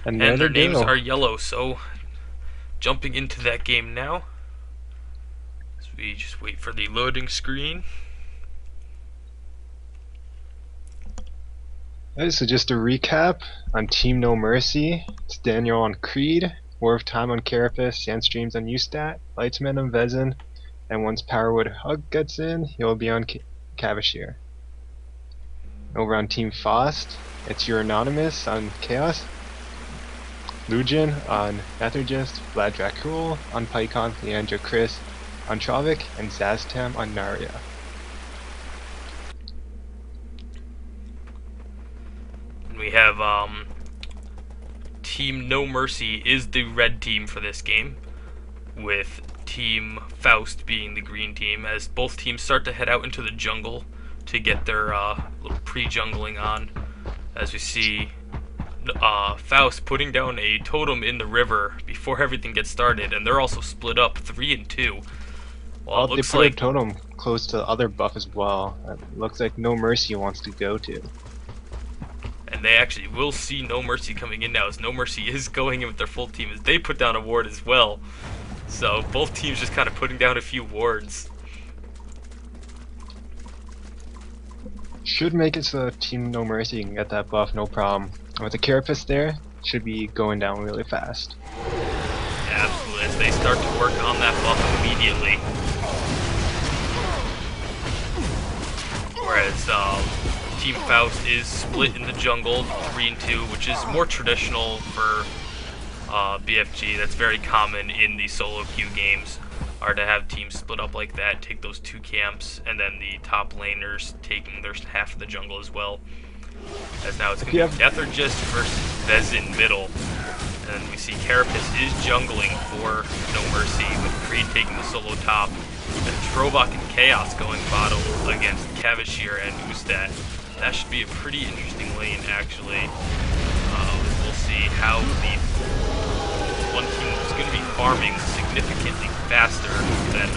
And there And they their names go. are yellow, so jumping into that game now. So we just wait for the loading screen. Alright, so just a recap on Team noMERCY. It's Daniel on Creed, War of Time on Carapace, Sandstreams on Ustat, Lightsman on Vezin, and once Powerwood Hug gets in, he'll be on Cavashir. Over on Team FAUST, it's your Anonymous on Chaos, Lugin on Nethergist, Vlad Dracul on Pycon, Leandro Chris on Travik, and Zaztam on Narya. And we have Team noMERCY is the red team for this game, with Team FAUST being the green team, as both teams start to head out into the jungle to get their little pre-jungling on. As we see FAUST putting down a totem in the river before everything gets started, and they're also split up 3 and 2. Well, it They looks put a like, totem close to the other buff as well. It looks like noMERCY wants to go to. and they actually will see noMERCY coming in now, as noMERCY is going in with their full team, as they put down a ward as well. So both teams just kind of putting down a few wards. Should make it so Team noMERCY can get that buff, no problem. With the Carapace there, should be going down really fast. Absolutely, as they start to work on that buff immediately. Whereas Team FAUST is split in the jungle, 3 and 2, which is more traditional for BFG. That's very common in the solo queue games, are to have teams split up like that, take those 2 camps, and then the top laners taking their half of the jungle as well. As now it's going to be Nethergist versus Vezin middle. And we see Carapace is jungling for noMERCY, with Creed taking the solo top, and Trovok and Chaos going bottom against Cavashir and Ustat. That should be a pretty interesting lane, actually. We'll see how the one team is going to be farming significantly faster than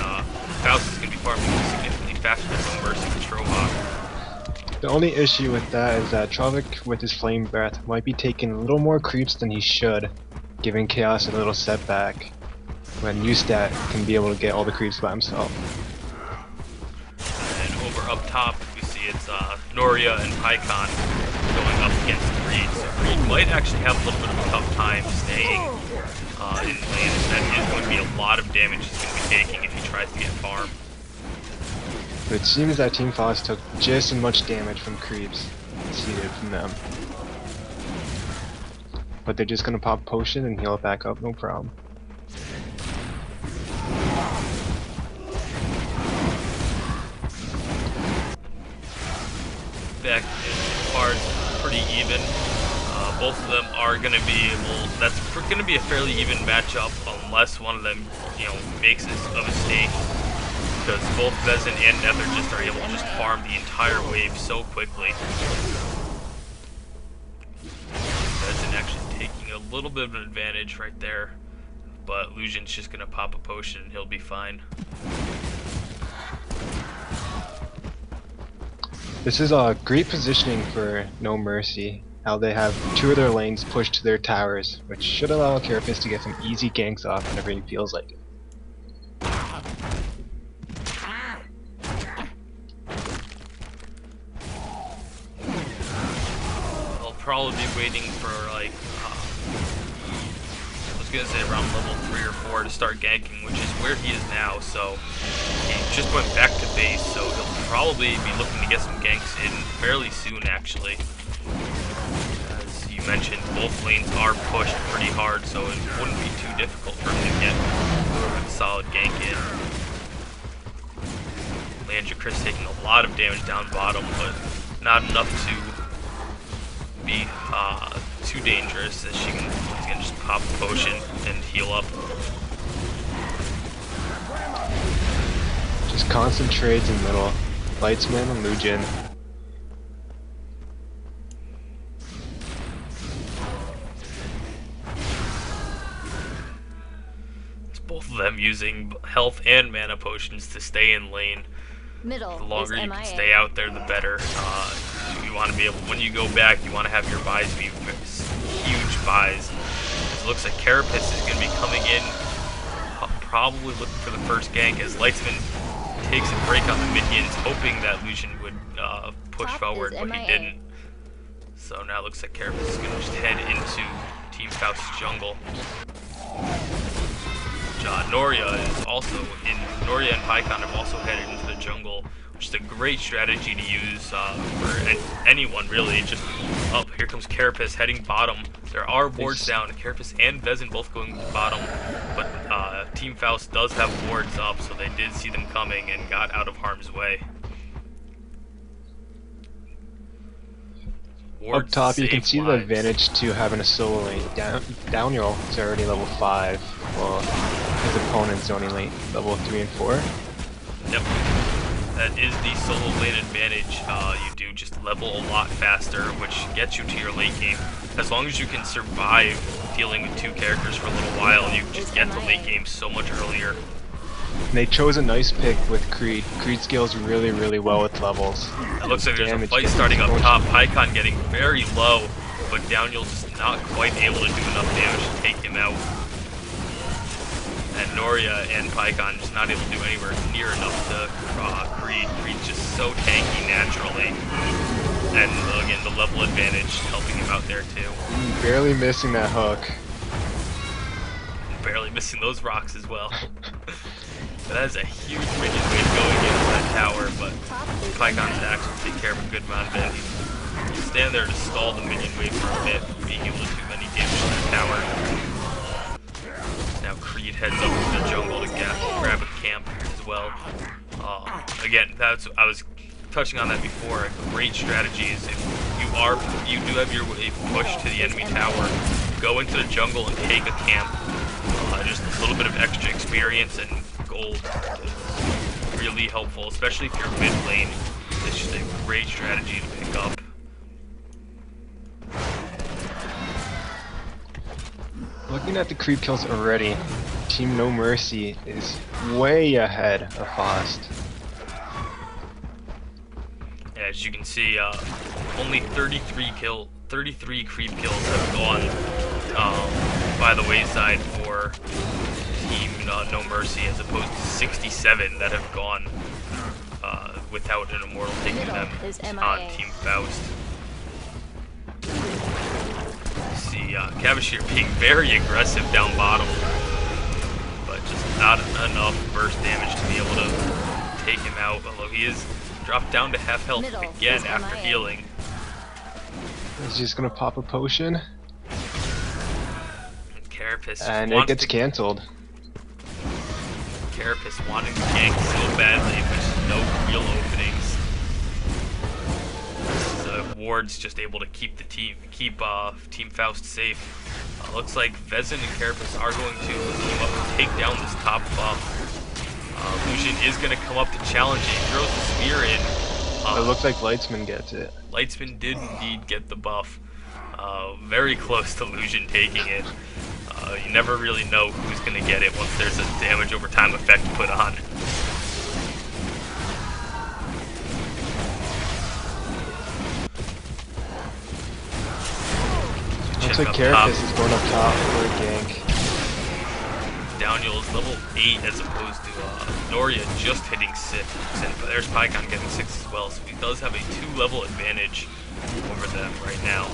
FAUST is going to be farming significantly faster than noMERCY and Trovok. The only issue with that is that Travik with his Flame Breath might be taking a little more creeps than he should, giving Chaos a little setback, when Ustat can be able to get all the creeps by himself. And over up top, we see it's Noria and Pycon going up against Creed. So Creed might actually have a little bit of a tough time staying in lane. That is going to be a lot of damage he's going to be taking if he tries to get farm. But it seems that Team FAUST took just as much damage from creeps as he did from them. But they're just gonna pop potion and heal it back up, no problem. Back in cards, pretty even. Both of them are going to be able. That's going to be a fairly even matchup, unless one of them, makes a mistake. Because both Vezin and Nethergist are able to just farm the entire wave so quickly. Vezin actually taking a little bit of an advantage right there, but Lucian's just going to pop a potion and he'll be fine. This is a great positioning for noMERCY, how they have 2 of their lanes pushed to their towers, which should allow Carapace to get some easy ganks off whenever he feels like it. Probably be waiting for like I was gonna say around level 3 or 4 to start ganking, which is where he is now. So he just went back to base, so he'll probably be looking to get some ganks in fairly soon, actually. As you mentioned, both lanes are pushed pretty hard, so it wouldn't be too difficult for him to get a solid gank in. Leandro Chris taking a lot of damage down bottom, but not enough to be too dangerous, as she's gonna just pop a potion and heal up. Just constant trades in middle. Lightsman and Lugin. It's both of them using health and mana potions to stay in lane. Middle The longer you MIA. can stay out there, the better. You want to be able, when you go back, you want to have your buys be huge buys. It looks like Carapace is going to be coming in, probably looking for the first gank as Lightsman takes a break on the minions, hoping that Lucian would push forward, but he didn't. So now it looks like Carapace is going to just head into Team FAUST's jungle. Noria and Pycon have also headed into the jungle, which is a great strategy to use for anyone really. Just up, here comes Carapace heading bottom. There are wards down, Carapace and Vezin both going bottom, but Team FAUST does have wards up, so they did see them coming and got out of harm's way. Up top, you can see the advantage to having a solo lane. Daniel is already level 5, while his opponent's only level 3 and 4. Yep, that is the solo lane advantage. You do just level a lot faster, which gets you to your late game. As long as you can survive dealing with 2 characters for a little while, you just get to late game so much earlier. And they chose a nice pick with Creed. Creed scales really, really well with levels. It looks like there's a fight starting up top. Pycon getting very low, but Daniel's just not quite able to do enough damage to take him out. And Noria and Pycon just not able to do anywhere near enough to Creed. Creed's just so tanky naturally. And again, the level advantage helping him out there too. Barely missing that hook. Barely missing those rocks as well. That is a huge minion wave going into that tower, but Pycon's actually take care of a good amount of it. You stand there to stall the minion wave for a bit, being able to do any damage to that tower. Now Creed heads up to the jungle to grab a camp as well. Again, I was touching on that before. A great strategy is if you do have your wave push to the enemy tower, go into the jungle and take a camp. Just a little bit of extra experience and gold is really helpful, especially if you're mid lane. It's just a great strategy to pick up. Looking at the creep kills already, Team noMERCY is way ahead of FAUST. Yeah, as you can see, only 33 creep kills have gone by the wayside for Team noMERCY, as opposed to 67 that have gone without an immortal taking them on Team FAUST. See, Cavashir being very aggressive down bottom, but just not enough burst damage to be able to take him out, although he is dropped down to half health again after healing. He's just gonna pop a potion. Carapace and it gets cancelled. Carapace wanting to gank so badly, but just no real openings. Ward's just able to keep the Team FAUST safe. Looks like Vezin and Carapace are going to team up to take down this top buff. Lucian is going to come up to challenge it. He throws the spear in. It looks like Lightsman gets it. Lightsman did indeed get the buff. Very close to Lucian taking it. You never really know who's going to get it once there's a damage over time effect put on. Looks like Carapace is going up top for a gank. Daniel is level 8 as opposed to Noria just hitting 6. But there's Pycon getting 6 as well, so he does have a 2-level advantage over them right now.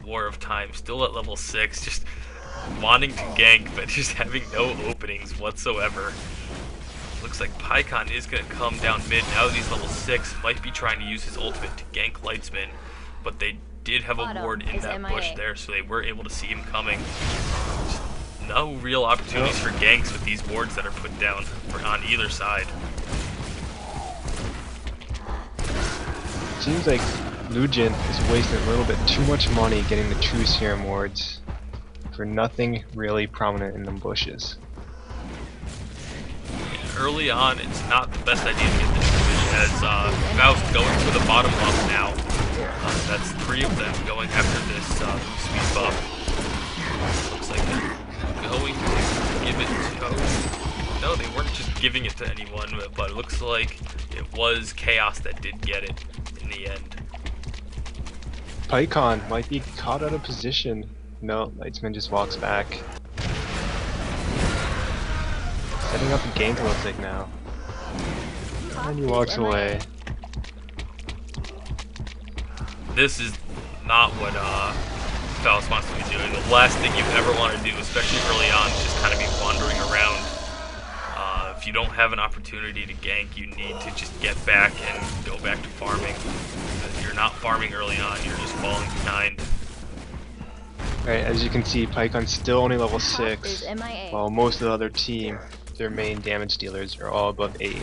War of Time still at level 6, just wanting to gank but just having no openings whatsoever. Looks like Pycon is going to come down mid now that he's level 6, might be trying to use his ultimate to gank Lightsman, but they did have a ward in that bush there, so they were able to see him coming. Just no real opportunities for ganks with these wards that are put down on either side. Seems like Lucian is wasting a little bit too much money getting the true serum wards for nothing really prominent in them bushes. Early on, it's not the best idea to get this division, as FAUST going for the bottom buff now. That's 3 of them going after this speed buff. Looks like they're going to give it to No, they weren't just giving it to anyone, but it looks like it was Chaos that did get it in the end. PyCon might be caught out of position. No, Lightsman just walks back. Setting up a gank, it looks like now. And he walks away. This is not what Faust wants to be doing. The last thing you ever want to do, especially early on, is just kind of be wandering around. If you don't have an opportunity to gank, you need to just get back and go back to farming. If you're not farming early on, you're just falling behind. Right, as you can see, PyCon's still only level 6, while most of the other team, their main damage dealers, are all above 8.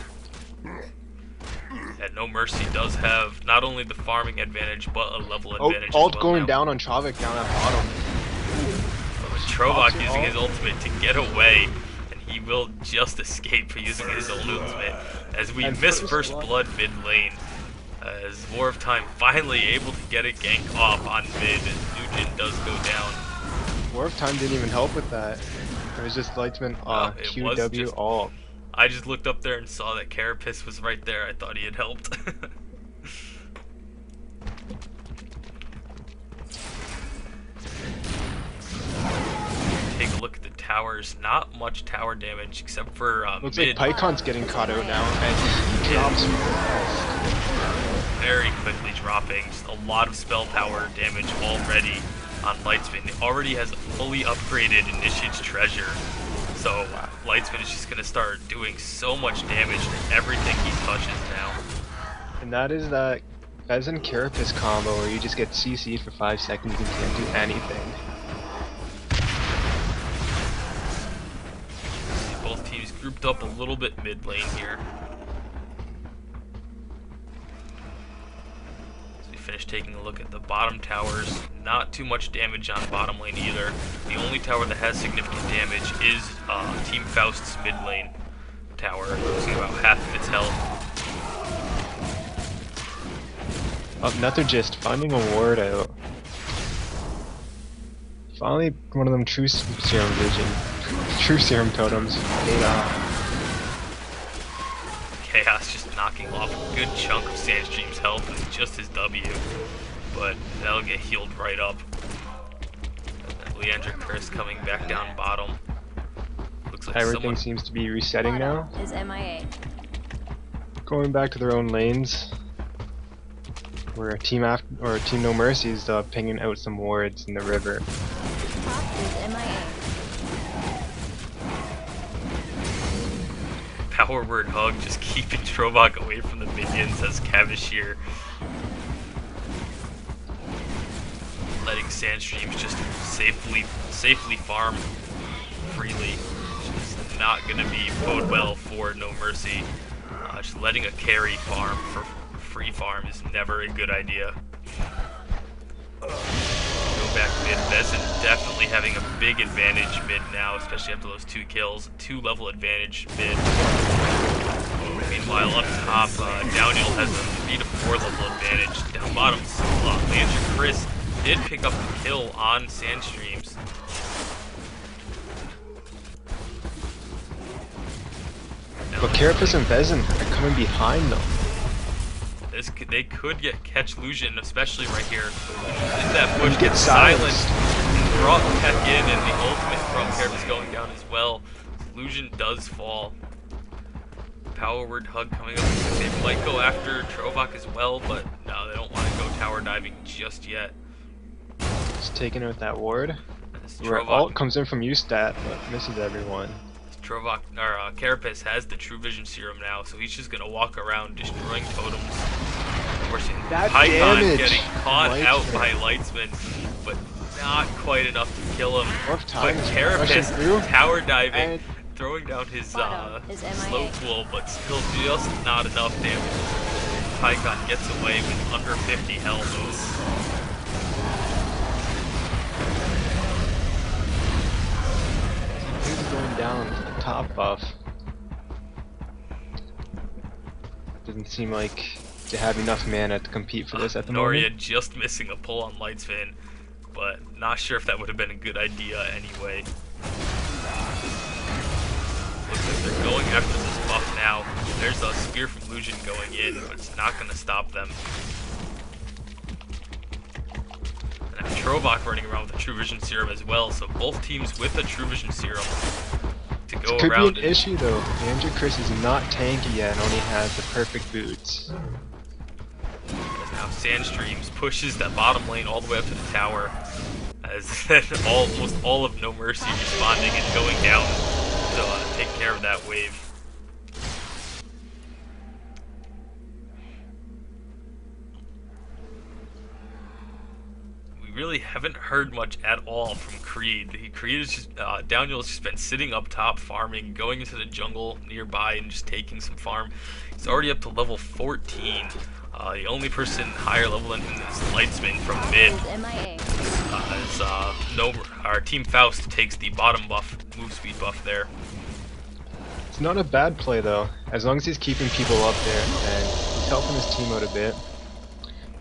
And noMERCY does have not only the farming advantage, but a level advantage Ult as well going now. down on Trovok down at bottom. Trovok using his ultimate to get away, and he will just escape for using his own ultimate as we miss first blood mid lane. As War of Time finally able to get a gank off on mid, Nugent does go down. War of Time didn't even help with that. It was just Lightsman QW all. I just looked up there and saw that Carapace was right there. I thought he had helped. Take a look at the towers. Not much tower damage except for Looks mid. like PyCon's getting caught out now, and he drops very quickly dropping. Just a lot of spell tower damage already on Lightsman. It already has fully upgraded Initiate's Treasure. So Lightsman is just going to start doing so much damage to everything he touches now. And that is that Pheasant Carapace combo where you just get CC'd for 5 seconds and can't do anything. Both teams grouped up a little bit mid lane here. As we finish taking a look at the bottom towers, not too much damage on bottom lane either. The only tower that has significant damage is Team Faust's mid lane tower, losing about half of its health. Nethergist finding a ward out. Finally, one of them true serum totems paid off. Chaos just knocking off a good chunk of Sandstream's health with just his W, but that'll get healed right up. Leandra Curse coming back down bottom. Looks like Everything seems to be resetting now. Is MIA. Going back to their own lanes. Where Team noMERCY is pinging out some wards in the river. Top is MIA. Power word hug, just keeping Trovok away from the minions as Cavalier. Letting Sandstreams just safely farm freely. Just not gonna be bode well for noMERCY. Just letting a carry farm for free farm is never a good idea. Go back mid. Vezin definitely having a big advantage mid now, especially after those 2 kills. 2 level advantage mid. Meanwhile, up top, Downhill has a 3 to 4 level advantage. Down bottom, Leandra Chris did pick up the kill on Sandstreams. But Carapace and Vezin are coming behind them. They could catch Lucian, especially right here. If that push Get gets silenced and brought back in, and the ultimate from Carapace going down as well. Lucian does fall. Power word hug coming up. They might go after Trovok as well, but no, they don't want to go tower diving just yet. Just taking out that ward. Where Trovok, ult comes in from Ustat, but misses everyone. Trovok, or Carapace has the True Vision Serum now, so he's just gonna walk around destroying totems. Of course, That Python damage! getting caught Lightsman. out by Lightsman, but not quite enough to kill him. War of Time But is Carapace rushing through. tower diving, And throwing down his Bottom is slow MIA. pool, but still just not enough damage. Python gets away with under 50 health. he's going down to the top buff. Doesn't seem like they have enough mana to compete for this at the Noria moment. just missing a pull on Lightsman, but not sure if that would have been a good idea anyway. Looks like they're going after this buff now. There's a Spear from Lucian going in, but it's not going to stop them. And I have Trovok running around with a True Vision Serum as well, so both teams with a True Vision Serum to go Could around. be an issue though. Andrew Chris is not tanky yet and only has the perfect boots. As now Sandstreams pushes that bottom lane all the way up to the tower. As then almost all of noMERCY responding and going down to take care of that wave. We really haven't heard much at all from Creed. Creed is just, Daniel's just been sitting up top farming, going into the jungle nearby and just taking some farm. He's already up to level 14. The only person higher level than him is Lightsman from mid. As our Team Faust takes the bottom buff, move speed buff there. It's not a bad play though, as long as he's keeping people up there and he's helping his team out a bit.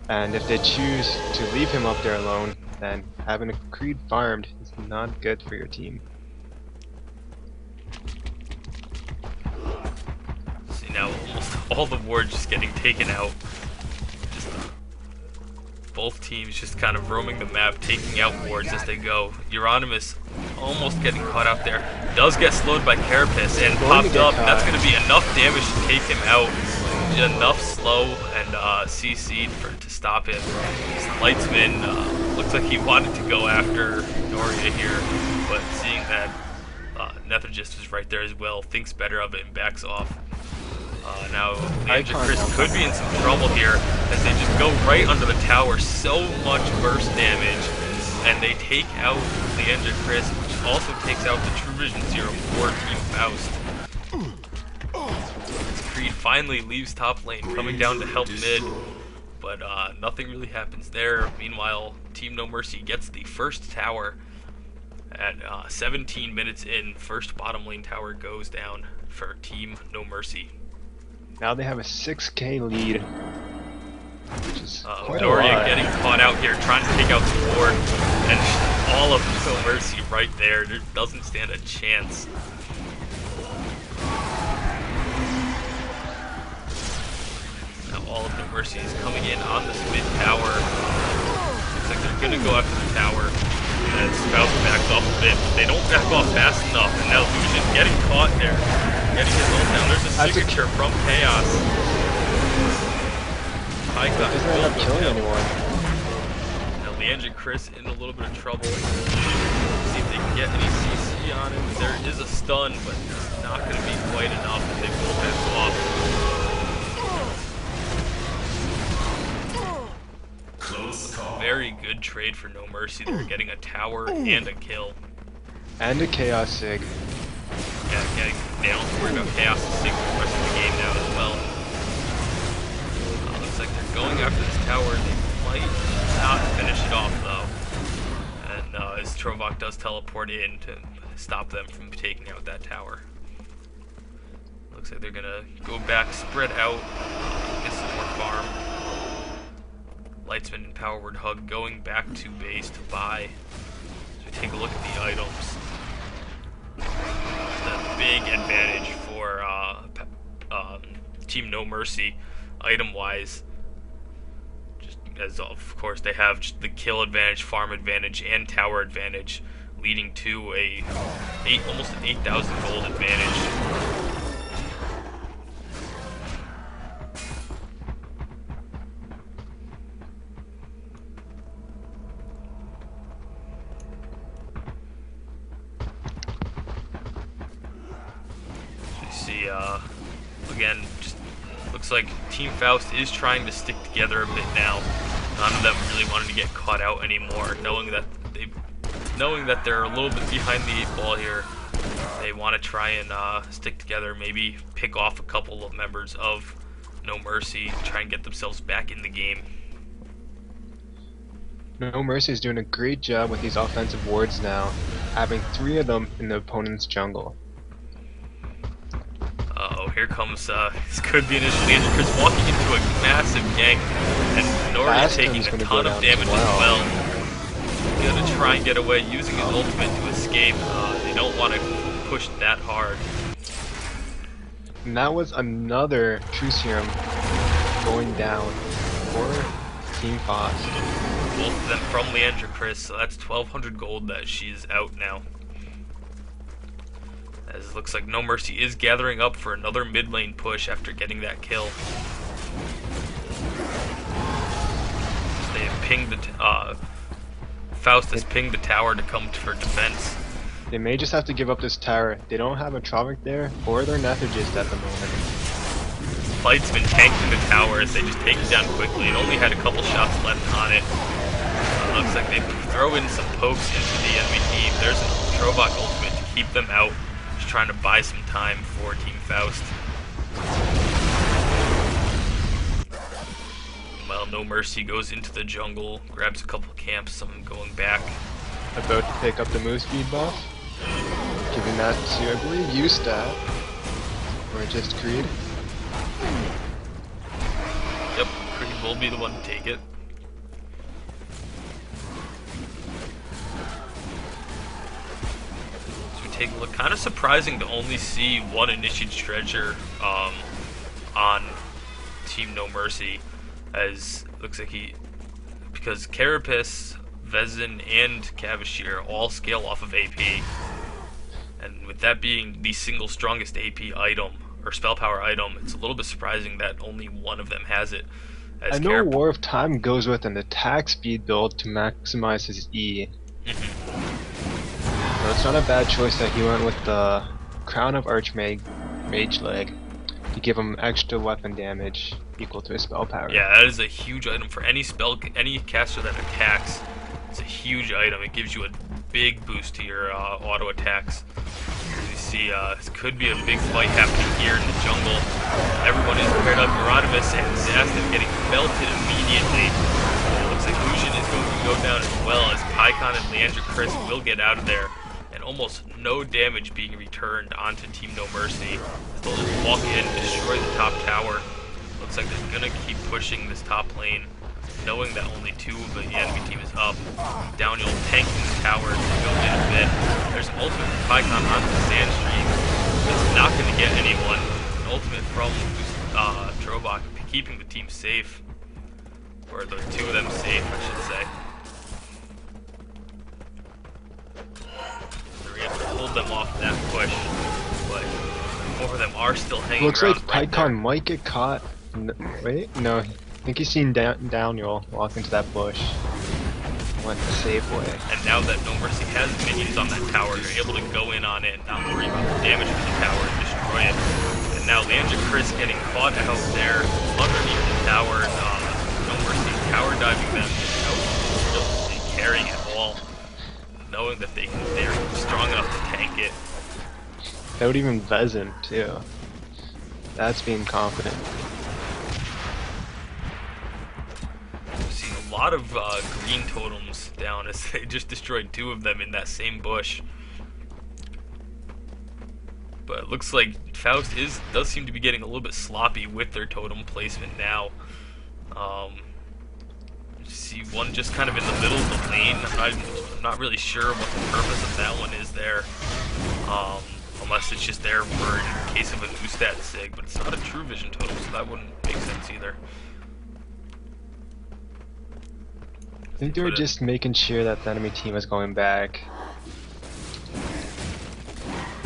And if they choose to leave him up there alone, then having a Creed farmed is not good for your team. See now, almost all the wards just getting taken out. Both teams just kind of roaming the map, taking out wards as they go. Euronymous almost getting caught out there. Does get slowed by Carapace and popped up. That's going to be enough damage to take him out. Enough slow and CC'd to stop him. Lightsman looks like he wanted to go after Noria here, but seeing that Nethergist is right there as well, thinks better of it and backs off. Now, Andrew Chris could be in some trouble here as they just go right under the tower. So much burst damage, and they take out Leandra Chris, which also takes out the True Vision Serum for Team Faust. Creed finally leaves top lane, coming down to help mid, but nothing really happens there. Meanwhile, Team noMERCY gets the first tower at 17 minutes in. First bottom lane tower goes down for Team noMERCY. Now they have a 6k lead, which is quite a Noria lot. getting caught out here, trying to take out the ward, and all of noMERCY right there. There doesn't stand a chance. Now all of noMERCY is coming in on this mid tower. Looks like they're gonna go after the tower. As Faust backs off a bit, but they don't back off fast enough, and now Lucian getting caught there. Getting his ult down. There's a signature from Chaos. Doesn't end up killing anyone. Now Leandra Chris in a little bit of trouble. See if they can get any CC on him. There is a stun, but it's not going to be quite enough, and they will back off. Close call. Very good trade for noMERCY. They're getting a tower and a kill. And a Chaos Sig. Yeah, getting down to worry about Chaos to sink the rest of the game now as well. Looks like they're going after this tower. They might not finish it off though. And as Trovok does teleport in to stop them from taking out that tower. Looks like they're gonna go back, spread out, get some more farm. Lightsman and Power Word Hug going back to base to buy. So we take a look at the items. The big advantage for Team noMERCY, item-wise, just as of course they have just the kill advantage, farm advantage, and tower advantage, leading to a almost an 8,000 gold advantage. Again, just looks like Team Faust is trying to stick together a bit now. None of them really wanting to get caught out anymore, knowing that they're a little bit behind the 8 ball here. They want to try and stick together, maybe pick off a couple of members of noMERCY, try and get themselves back in the game. noMERCY is doing a great job with these offensive wards now, having 3 of them in the opponent's jungle. Uh-oh, here comes, this could be initially Andrew Chris walking into a massive gank, and Noria taking a ton of damage as well. Gonna try and get away, using his ultimate to escape. They don't want to push that hard. And that was another True Serum going down for Team FAUST. Both of them from Leandra Chris, so that's 1,200 gold that she's out now. As it looks like noMERCY is gathering up for another mid lane push after getting that kill. They have pinged the Faust has pinged the tower to come for defense. They may just have to give up this tower. They don't have a Trovic there, or their Nethergist at the moment. Fight's been tanking the towers, they just take it down quickly. It only had a couple shots left on it. Looks like they throw in some pokes into the enemy team. There's a Trobok ultimate to keep them out. Just trying to buy some time for Team FAUST. Well, noMERCY goes into the jungle, grabs a couple camps, some going back. About to pick up the move speed buff. Giving that to, I believe, Ustat. Or just Creed. Yep, Creed will be the one to take it. So we take a look. Kind of surprising to only see one Initiate Treasure on Team noMERCY, as looks like because Carapace, Vezin, and Cavashir all scale off of AP, and with that being the single strongest AP item or spell power item, it's a little bit surprising that only one of them has it. As I know War of Time goes with an attack speed build to maximize his E. So it's not a bad choice that he went with the Crown of Archmage Mage Leg to give him extra weapon damage equal to his spell power. Yeah, that is a huge item for any caster that attacks. It's a huge item. It gives you a big boost to your auto attacks. As you see, this could be a big fight happening here in the jungle. Everyone is paired up. Euronymous and Zastin getting belted immediately. It looks like Lucian is going to go down as well, as Pycon and Leandra Chris will get out of there. And almost no damage being returned onto Team noMERCY. They'll just walk in, destroy the top tower. Looks like they're going to keep pushing this top lane, knowing that only two of the enemy team is up. Downhill tanking the tower to go in a bit. There's an ultimate from Pycon onto the Sandstream. It's not going to get anyone. An ultimate from Trobok, keeping the team safe. Or the two of them safe, I should say. So we have to hold them off that push. But more of them are still hanging Looks like right Pycon might get caught. Wait, no. I think he's seen Daniel walk into that bush. Went the safe way. And now that noMERCY has minions on that tower, they're able to go in on it and not worry about the damage to the tower and destroy it. And now Leandra Chris getting caught out there underneath the tower. noMERCY tower diving them without really caring at all, knowing that they're strong enough to tank it. Without even Vezin, too. That's being confident. A lot of green totems down, as they just destroyed two of them in that same bush. But it looks like Faust does seem to be getting a little bit sloppy with their totem placement now. You see one just kind of in the middle of the lane. I'm not really sure what the purpose of that one is there. Unless it's just there for in case of an Ustat sig, but it's not a true vision totem, so that wouldn't make sense either. I think they were just making sure that the enemy team was going back.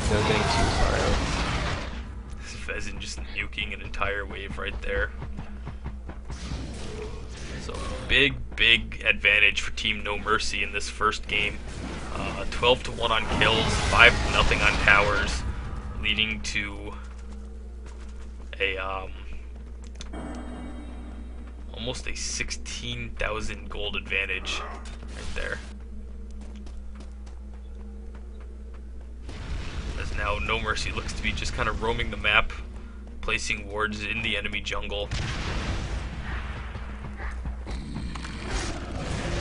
They were getting too far out. This Vezin just nuking an entire wave right there. So big advantage for Team noMERCY in this first game. 12-1 on kills, 5-0 on towers, leading to a almost a 16,000 gold advantage right there. As now noMERCY looks to be just kind of roaming the map, placing wards in the enemy jungle.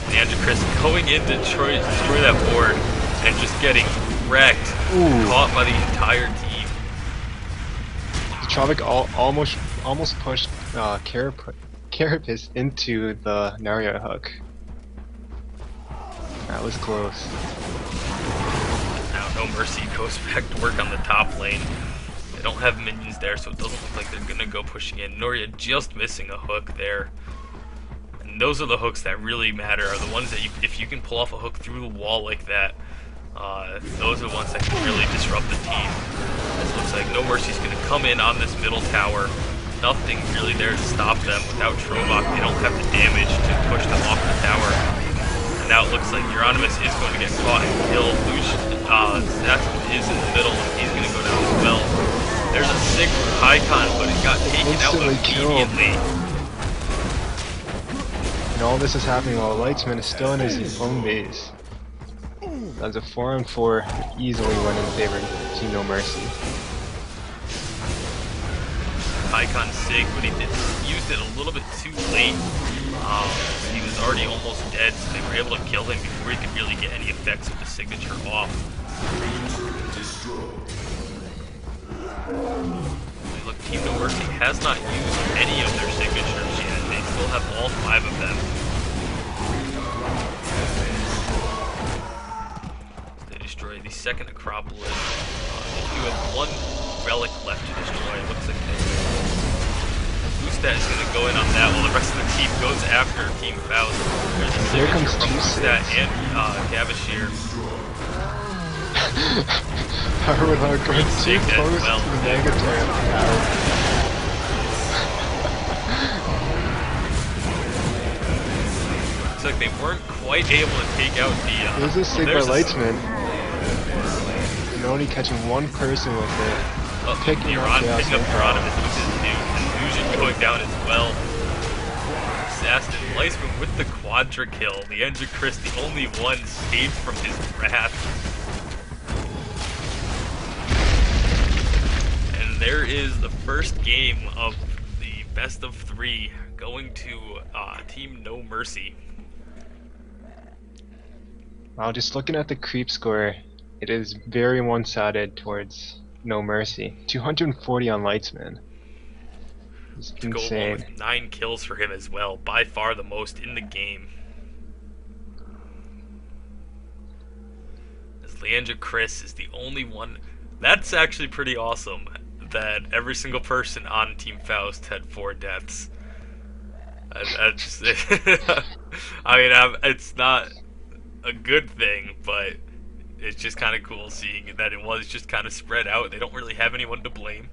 Leandra Chris going in to destroy that ward and just getting wrecked, caught by the entire team. Trovic almost pushed Carapace into the Narya hook. That was close. Now noMERCY goes back to work on the top lane. They don't have minions there, so it doesn't look like they're gonna go pushing in. Noria just missing a hook there. And those are the hooks that really matter, are the ones that if you can pull off a hook through the wall like that, those are the ones that can really disrupt the team. It looks like noMERCY's going to come in on this middle tower. Nothing really there to stop them. Without Trovok, they don't have the damage to push them off the tower. And now it looks like Euronymous is going to get caught and killed. Zatsum is in the middle, and he's going to go down as well. There's a sick Icon, but it got taken out immediately. And all this is happening while Lightsman is still in his own base. That's a 4-on-4, easily win in favor of Team noMERCY. Icon sig, but he used it a little bit too late. He was already almost dead, so they were able to kill him before he could really get any effects of the signature off. Look, Team noMERCY has not used any of their signatures yet. They still have all 5 of them. Destroy the second Acropolis. They do have 1 relic left to destroy. It looks like Boostat is going to go in on that while the rest of the team goes after Team FAUST. There's a Here signature comes from Boostat and Gavashir. Power Hog going too close well. to the Megatorn tower. Looks like they weren't quite able to take out the... There's a sig by Lightsman. And only catching 1 person with it. Picking up Euronymous with his nuke, and Fusion going down as well. Assassin Lightsman with the quadra kill. Leandra Chris, the only one saved from his wrath. And there is the first game of the best of 3 going to Team noMERCY. Wow, just looking at the creep score, it is very one-sided towards noMERCY. 240 on Lightsman. It's insane. With 9 kills for him as well, by far the most in the game. As Leandra Chris is the only one. That's actually pretty awesome that every single person on Team FAUST had 4 deaths. Just, I mean, it's not a good thing, but it's just kind of cool seeing that it was just kind of spread out. They don't really have anyone to blame.